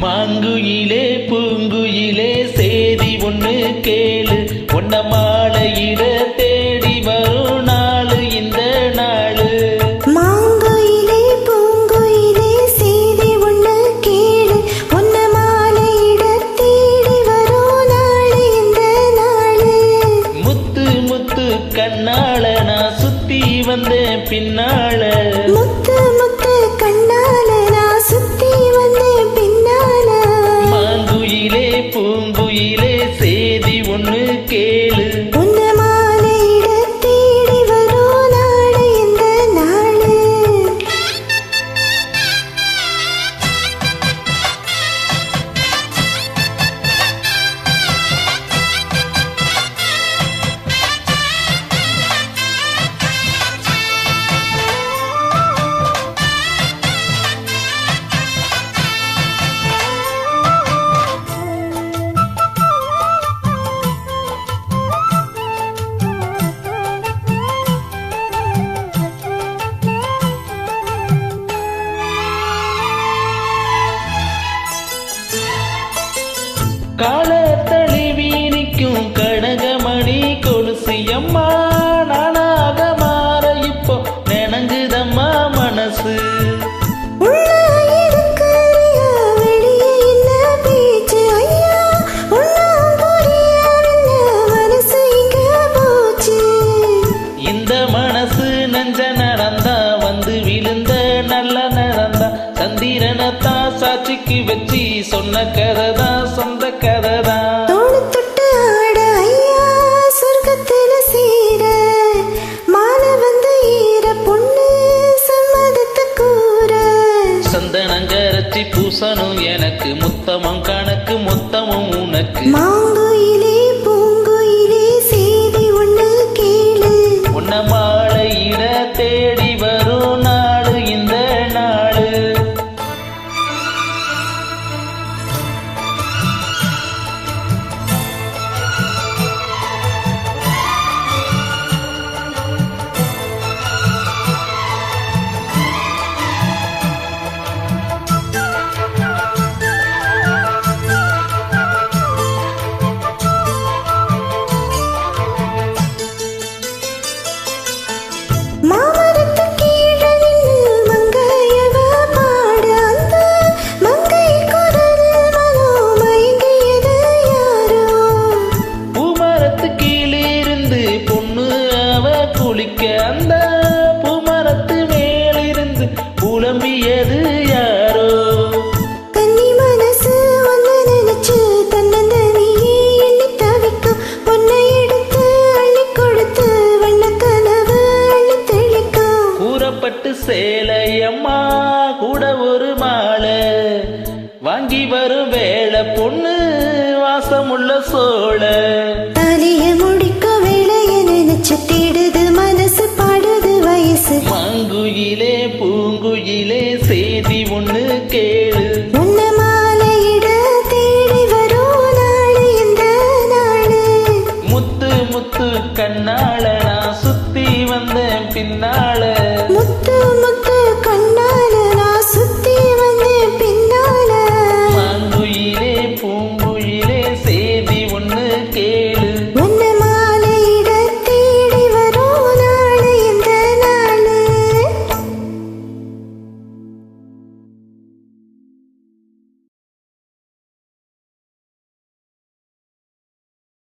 மாங்குயிலே பூங்குயிலே சேதி ஒண்ணு கேளு, ஒன்ன மாலையிட தேடி வரும் நாளு இந்த நாளு. மாங்குயிலே பூங்குயிலே சேதி ஒண்ணு கேளு, ஒன்ன மாலையிட தேடி வரும் நாளு இந்த நாளு. முத்து முத்து கண்ணால நான் சுத்தி வந்தேன் பின்னால, முத்து முத்து கண்ணால நான் சுத்தி வந்தேன் பின்னால. மாங்குயிலே பூங்குயிலே சேதி ஒண்ணு கேளு, உன்ன மாலையிட தேடி வரும் நாளு இந்த நாளு. கால தழுவி நிற்கும் கனகமணி கொலுசியம்மா, நானாக மாற இப்போ நினைஞ்சுதம்மா மனசு. உள்ள இருக்கிறியா வெளியே என்ன பேச்சு ஐயா, ஒன்னும் புரியவில்லை மனசு இங்க போச்சு. இந்த மனசு நெஞ்ச நடந்தா வந்து விழுந்த நல்ல நடந்தா, சந்திரனத்தான் சாட்சிக்கு வச்சு சொன்ன கதைதான் சொந்த கதைதான். தோடு தொட்டு ஆட ஐயா சொர்க்கத்துல சேர, மாலை வந்து ஈர பொண்ணு சம்மதத்தை கூற. சந்தனங்கரைச்சி பூசணும் எனக்கு, முத்தமும் கணக்கு மொத்தமும் உனக்கு. மாங்குயிலே பூங்குயிலே சேதி ஒண்ணு கேளு, உன்ன மாலையிட தேடி வரும் நாளு இந்த நாளு. மாமரத்து கீழே நின்னு மங்கையவ பாட, அந்த மங்கை குரலில் மனம் மயங்கியது யாரோ. பூமரத்து கீழிருந்து பொண்ணு அவ குளிக்க, அந்த பூமரத்து மேலிருந்து புலம்பியது யாரோ. கன்னி மனசு ஒன்னு நினைச்சு தன்னந்தனியே எண்ணி தவிக்கும், பொன்னை எடுத்து அள்ளி கொடுத்து வண்ண கனவு அள்ளி தெளிக்கும். கூறப்பட்டு சேலையம்மா கூட ஒரு மாலை வாங்கி வரும் வேளை பொண்ணு வாசமுள்ள சோழ. தாலிய முடிக்க வேலைய நினைச்சு தேடுது மனசு பாடுது வயசு. மாங்குயிலே பூங்குயிலே சேதி ஒண்ணு கேளு, உன்ன மாலையிட தேடி வரும் நாளு இந்த நாளு. முத்து முத்து கண்ணால நான் சுத்தி வந்தேன் பின்னால. முத்து